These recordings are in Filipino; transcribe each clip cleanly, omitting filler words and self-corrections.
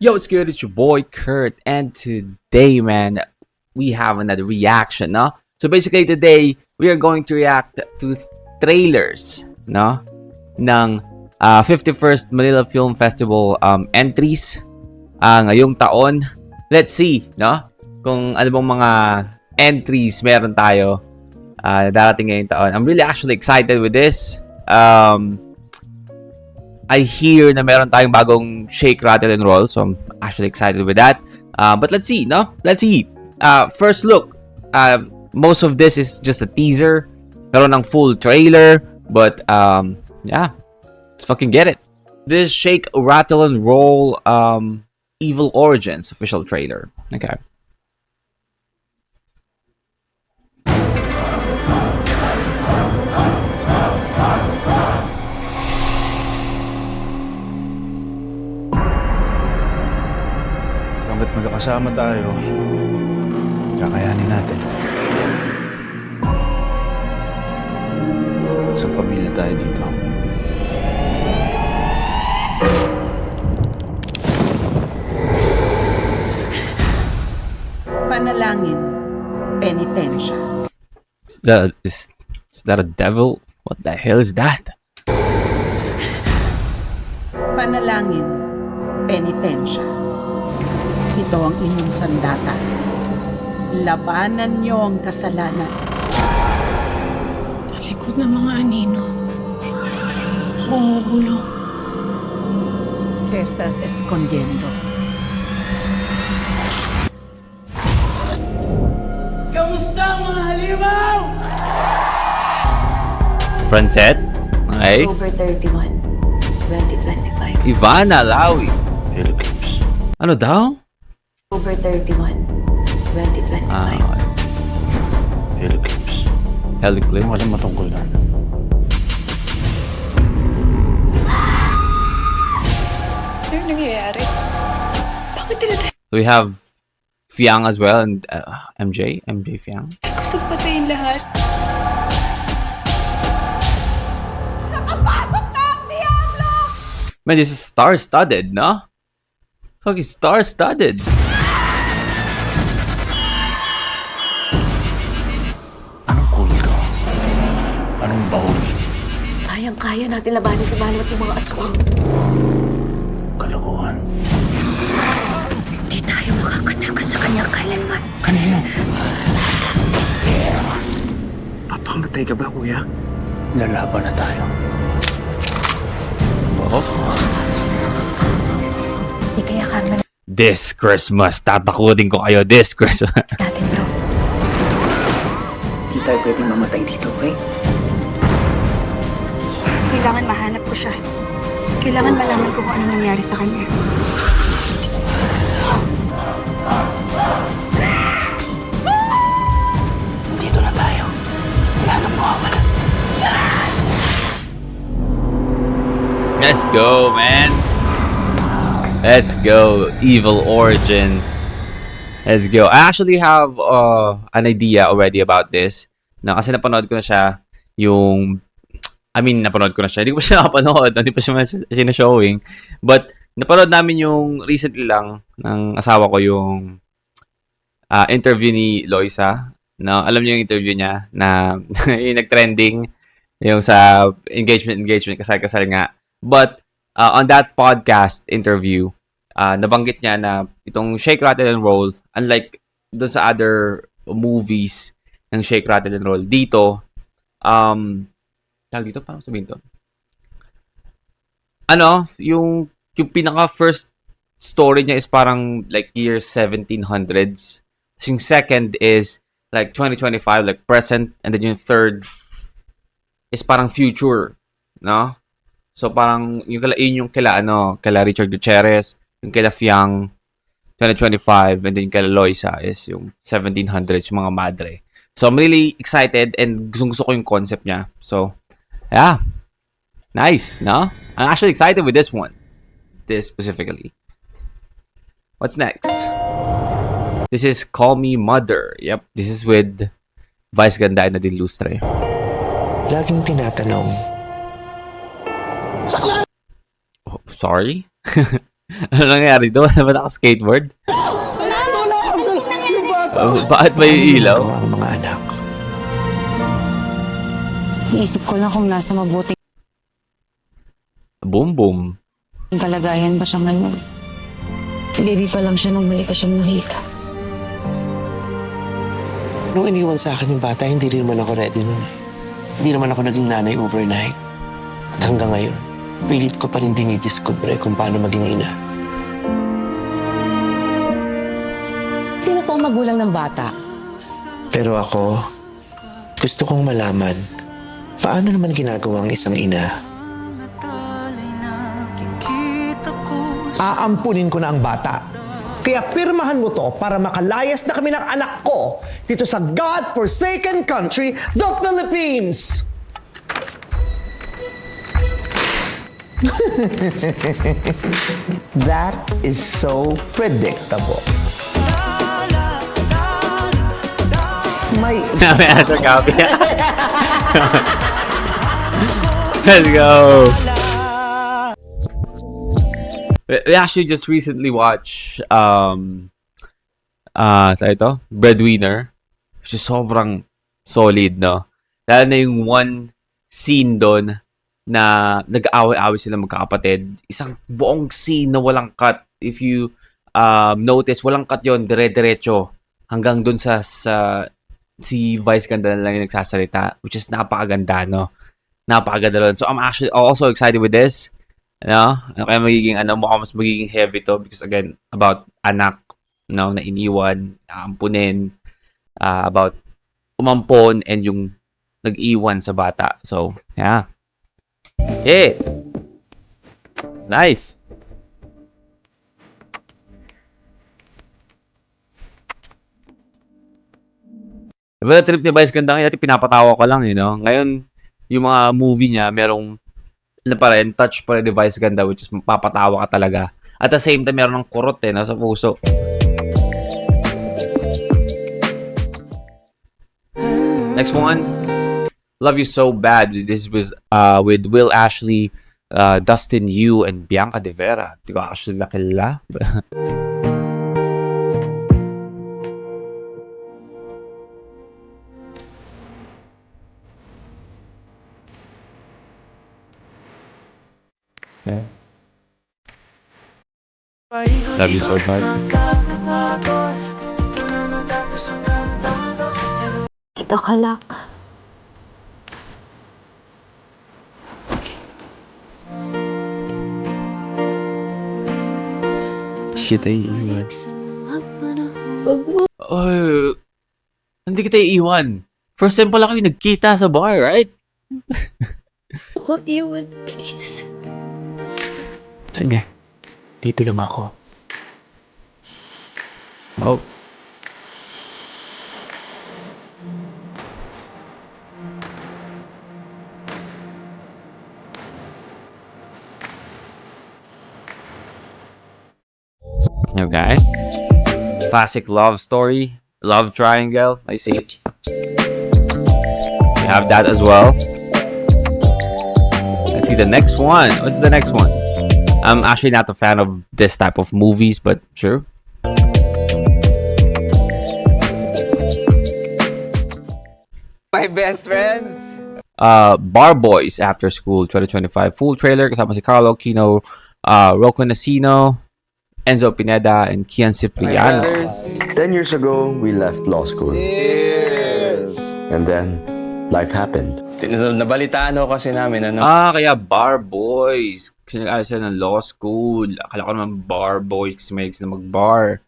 Yo, what's good? It's your boy Kurt, and today, man, we have another reaction, no? So basically, today we are going to react to trailers, no, ng 51st Manila Film Festival entries ngayong taon. Let's see, no, kung ano bang mga entries meron tayo darating ngayong taon. I'm really actually excited with this. I hear na meron tayong bagong Shake, Rattle, and Roll. So, I'm actually excited with that. But let's see, no? Let's see. First look. Most of this is just a teaser. Meron ng full trailer. But, yeah. Let's fucking get it. This Shake, Rattle, and Roll Evil Origins official trailer. Okay. Hanggat magkakasama tayo, kakayanin natin. Isang pamilya tayo dito. Panalangin, penitensya. Is that a devil? What the hell is that? Panalangin, penitensya. Ito ang inyong sandata. Labanan niyo ang kasalanan. Talikod ng mga anino. Bumubulong. ¿Qué estás escondiendo? Francet? Okay. October 31, 2025. Ivana Lawi. Philippines. Ano daw? October 31, 2025. Okay. Philippines. Heliclip. Ano kasi matungkol doon? Ano nangyayari? Bakit nila tayo So we have Fiang as well and MJ Fiang. gusto patayin lahat? Man, this is star-studded, no? Fucking star-studded. Anong kulto? Anong baul? Kayang-kaya natin labanin si Manong at yung mga aswang. Kalokohan. Hindi tayo makakatakas sa kanya kailanman. Kanino? Papamatay ka ba, kuya? Lalaban na tayo. Oh. Hindi kaya karma This Christmas, tatakutin ko kayo this Christmas. natin, bro. Hindi tayo pwedeng mamatay dito, okay? Kailangan mahanap ko siya. Kailangan malaman ko kung ano nangyari sa kanya. Dito na tayo. Wala nang mawawala. Let's go, man. Let's go. Evil Origins. Let's go. I actually have an idea already about this. Na kasi napanood ko na siya napanood ko na siya. Hindi ko pa siya napanood. Hindi pa siya sinashowing. But, napanood namin yung recently lang ng asawa ko yung interview ni Loisa. No, alam niyo yung interview niya na yung nag-trending yung sa engagement, kasal nga. But, on that podcast interview, nabanggit niya na itong Shake, Rattle, and Roll, unlike dun sa other movies ng Shake, Rattle, and Roll, dito, paano sabihin to? Yung pinaka-first story niya is parang like year 1700s. Yung second is like 2025, like present, and then yung third is parang future, no? So parang yung kila Richard Gutierrez, yung kila Fiang 2025, and then yung kila Loisa is yung 1700s, yung mga madre. So I'm really excited and gusto ko yung concept niya. So yeah. Nice, no? I'm actually excited with this one. This specifically. What's next? This is Call Me Mother. Yep, this is with Vice Ganda and Nadine Lustre. Laging tinatanong, Oh, sorry? Ano nangyari doon? Ba naka-skateboard? Bakit may ilaw? Ang mga anak. Iisip ko lang kung nasa mabuting Boom, boom. kalagayan ba siya ngayon. Baby pa lang siya nung muli ko siya nakita. Nung iniwan sa akin yung bata, hindi rin naman ako ready nun. Hindi naman ako naging nanay overnight. At hanggang ngayon, pilit ko pa rin dinidiscover kung paano maging ina. Sino po ang magulang ng bata? Pero ako, gusto kong malaman, paano naman ginagawa ang isang ina? Aampunin ko na ang bata. Kaya pirmahan mo to para makalayas na kami ng anak ko dito sa God-forsaken country, the Philippines! That is so predictable. May isa May other copy. Let's go. We actually just recently watched sa ito, Breadwinner, which is sobrang solid, no? Lalo na yung one scene doon na nag-aaway-aaway sila magkakapatid. Isang buong scene na walang cut. If you notice, walang cut yon, dire-diretso hanggang doon sa si Vice ganda na lang yung nagsasalita, which is napakaganda, no? Napakaganda doon. So I'm actually also excited with this. No? Kaya magiging mukhang mas magiging heavy to because again, about anak, no, na iniwan, ampunin, about umampon and yung nag-iwan sa bata. So, yeah. Hey! It's nice. Diba na trip ni Vice ganda ngayon, pinapatawa ko lang, you know? Ngayon, yung mga movie niya, merong pa rin, touch pa rin device ganda, which is mapapatawa ka talaga. At the same time, meron ng kurot no, sa puso. Next one, Love You So Bad. This was with Will Ashley, Dustin Yu, and Bianca De Vera. Di ko actually nakilala. Yeah. Love You So Bad. Ito kalak. Shit, ay iwan. Oh, hindi kita iiwan. First time pala kami nagkita sa bar, right? Huwag iwan, please. Sige, dito lang ako. Oh. Okay. Classic love story. Love triangle. I see it. We have that as well. Let's see the next one. What's the next one? I'm actually not a fan of this type of movies, but sure. My best friends. Bar Boys After School 2025 full trailer kasama si Carlo Aquino, Rocco Nacino, Enzo Pineda, and Kian Cipriano. 10 years ago, we left law school. Yes. And then, life happened. Nabalitaan ho kasi namin, ano? Kaya Bar Boys. Kasi nag-aaral sila ng law school. Akala ko naman Bar Boys kasi may sila mag-bar.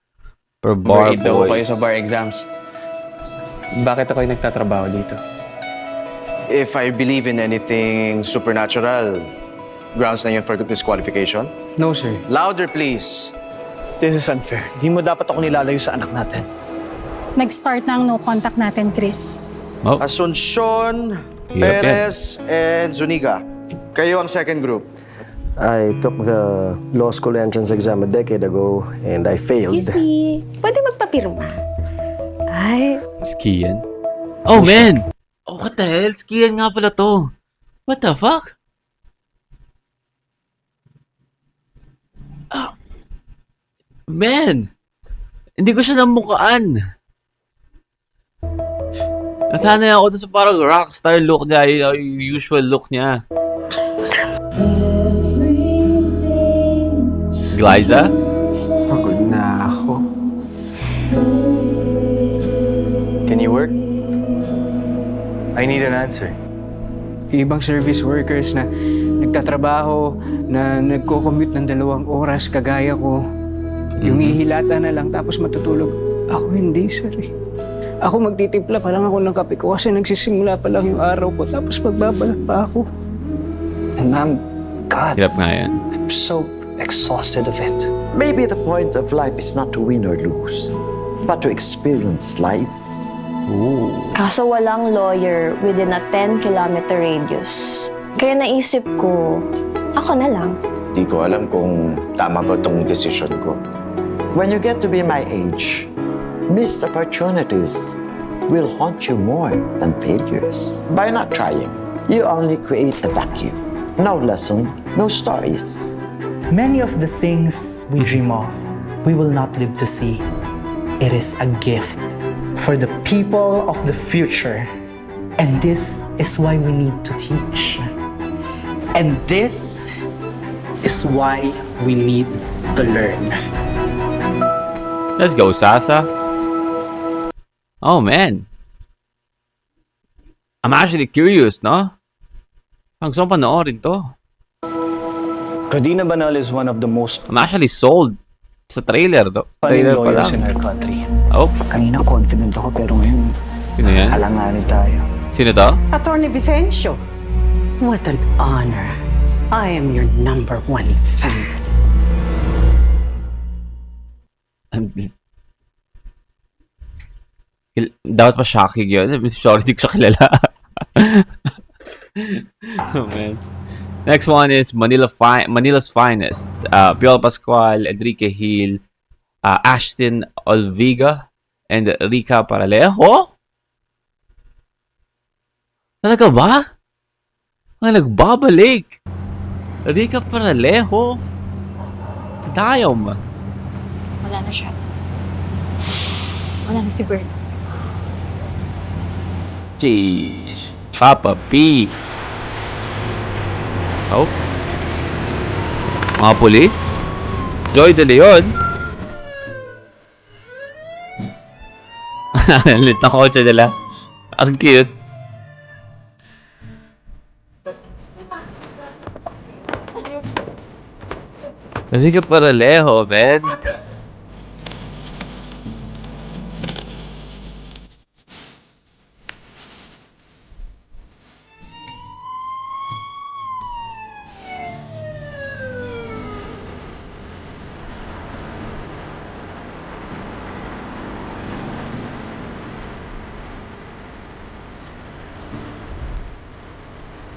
Pero Bar Grade daw Boys. kayo sa bar exams. Bakit ako yung nagtatrabaho dito? If I believe in anything supernatural, grounds na yun for disqualification? No, sir. Louder, please. This is unfair. Di mo dapat ako nilalayo sa anak natin. Nag-start na ang no contact natin, Chris. Oh, Asuncion, Hirap Perez, and Zuniga. Kayo ang second group. I took the law school entrance exam a decade ago and I failed. Excuse me, pwede magpapirma? Ay, Skian. Oh, man! Oh, what the hell? Skian nga pala to. What the fuck? Man! Hindi ko siya namukaan. Nasanay ako doon sa parang rockstar look niya, yung usual look niya. Glyza? Pagod na ako. Can you work? I need an answer. Yung ibang service workers na nagtatrabaho, na nagko-commute ng 2 oras kagaya ko, yung ihilata na lang tapos matutulog. Ako hindi, sir. Ako magtitimpla pa lang ako ng kape ko kasi nagsisimula pa lang yung araw ko tapos magbabalak pa ako. And ma'am, God, Hirap nga yan. I'm so exhausted of it. Maybe the point of life is not to win or lose, but to experience life. Kaso walang lawyer within a 10-kilometer radius. Kaya naisip ko, ako na lang. Di ko alam kung tama ba tong decision ko. When you get to be my age, missed opportunities will haunt you more than failures. By not trying, you only create a vacuum. No lesson, no stories. Many of the things we dream of, we will not live to see. It is a gift for the people of the future. And this is why we need to teach. And this is why we need to learn. Let's go, Sasa. Oh, man. I'm actually curious, no? Ang gusto kong panoorin to. Radina Banal is one of the most I'm actually sold sa trailer, no? funny Trailer pa lawyers lang. in our country. Oh, Kanina confident ako pero ngayon, sino yan? alanganin tayo. Sino to? Attorney Vicencio, what an honor. I am your #1 fan. Dapat pa shocking yun. Sorry, di ko siya kilala. Oh, man. Next one is Manila's Finest. Piolo Pascual, Enrique Hill, Ashton Olviga, and Rica Paralejo? Talaga ba? Ang nagbabalik. Rica Paralejo? Damn. Wala na siya. Wala na si Bert. Jeez. Papa P. Oh. Mga pulis? Joy De Leon? Lit na kotse nila. Ang cute. Kasi ka Paralejo, man.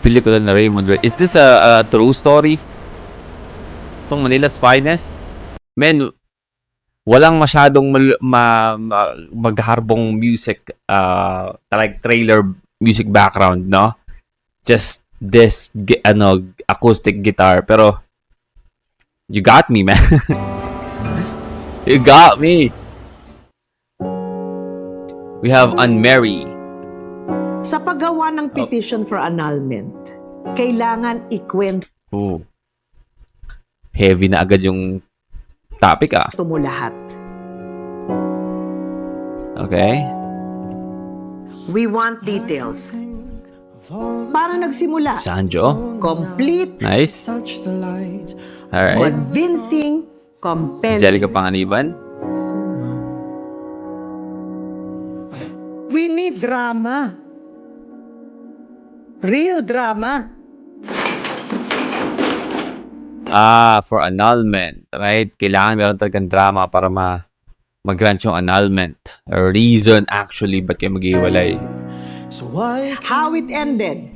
Pelikula na Raymond Ray. Is this a true story? Itong Manila's Finest? Men, walang masyadong magharbong music, like trailer music background, no? Just this, acoustic guitar. Pero, you got me, man. You got me. We have Unmarry. Sa paggawa ng petition for annulment, kailangan ikwento Ooh. Heavy na agad yung topic, mo lahat. Okay. We want details. Para nagsimula, Sanjo. complete, Nice. Alright. convincing, compelling. Angelica Panganiban. We need drama. Real drama. For annulment, right? Kailangan meron talagang drama para mag-grant yung annulment. A reason actually ba't kayo maghiwalay. How it ended.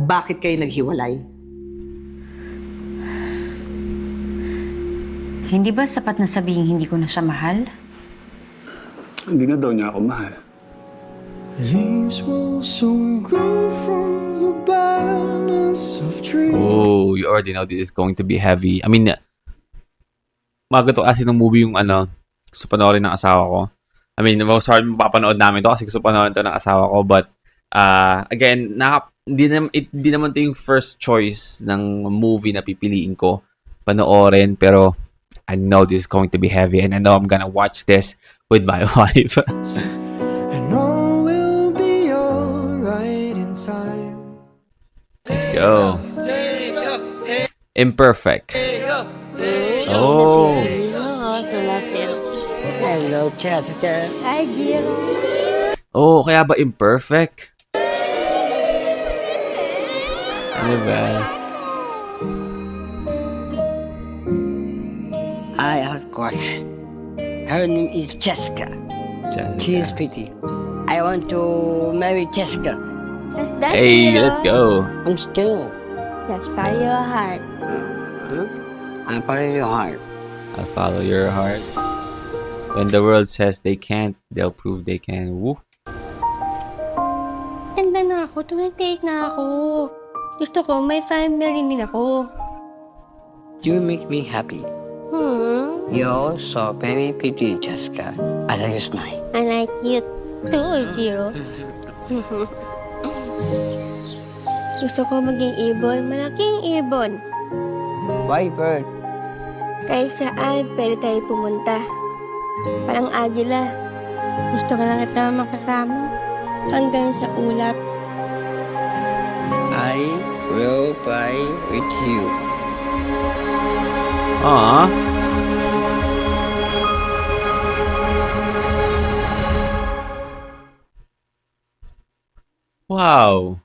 Bakit kayo naghiwalay? Hindi ba sapat na sabihin hindi ko na siya mahal? Hindi na daw niya ako mahal. Leaves will soon grow from the banner Oh, you already know this is going to be heavy. I mean, maga to kasi ng movie yung gusto panoorin ng asawa ko. I mean, most hard mapapanood namin to kasi gusto panoorin to ng asawa ko. But, again, hindi naman to yung first choice ng movie na pipiliin ko panoorin. Pero, I know this is going to be heavy and I know I'm gonna watch this with my wife. Let's go. Imperfect. Oh. Hello, Jessica. Hi, Giro. Oh, kaya ba imperfect? Diba? Hi, our coach. Her name is Jessica. She is pretty. I want to marry Jessica. Hey, let's go. I'm still. Let's follow your heart. I'm part of your heart. I'll follow your heart. When the world says they can't, they'll prove they can. Woo. Tanda na ako, 28 na ako. Gusto ko, may family din ako. You make me happy. You're so very pretty, Jessica. I like your smile. I like you too, Giro. Gusto ko maging ibon, malaking ibon. Why bird? Kahit saan, pwede tayo pumunta. Parang agila. Gusto ko lang kita makasama. Hanggang sa ulap. I will fly with you. Aww. Wow.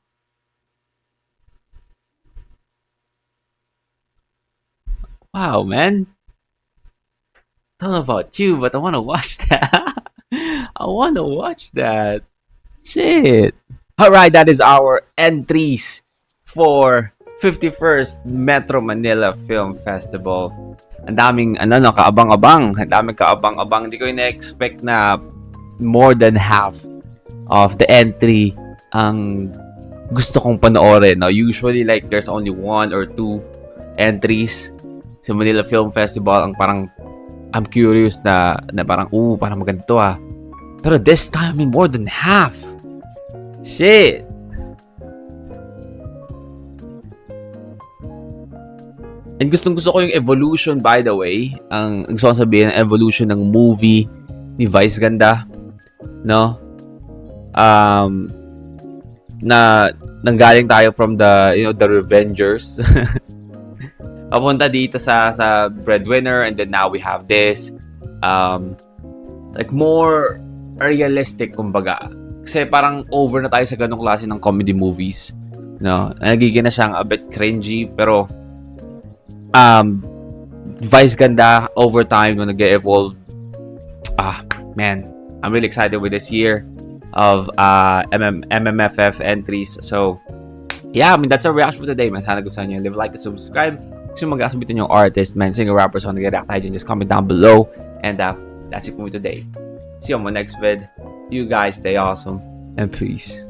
Wow, man. Don't know about you, but I want to watch that. I want to watch that. Shit. Alright, that is our entries for 51st Metro Manila Film Festival. Ang daming, kaabang-abang. Ang daming kaabang-abang. Hindi ko na-expect na more than half of the entry ang gusto kong panoorin. No? Usually, like, there's only 1 or 2 entries sa Manila Film Festival. Ang parang, I'm curious na parang, parang maganda to ah. Pero this time, I mean, more than half. Shit. And gustong-gusto ko yung evolution, by the way. Ang gusto kong sabihin, ang evolution ng movie ni Vice Ganda. No? Na nanggaling tayo from the, the Revengers. Papunta dito sa Breadwinner, and then now we have this. Like, more realistic, kumbaga. Kasi parang over na tayo sa ganong klase ng comedy movies. No? Nagiging na siyang a bit cringy, pero Vice Ganda over time no nag-evolve. Man, I'm really excited with this year of MMFF entries. So, yeah, I mean, that's our reaction for today, man. Sana gusto nyo. Leave a like and subscribe. Gusto nyo mag-asabitin yung artist, man, singer, rapper, so nag-react tayo dyan. Just comment down below. And that's it for me today. See you on my next vid. You guys stay awesome. And peace.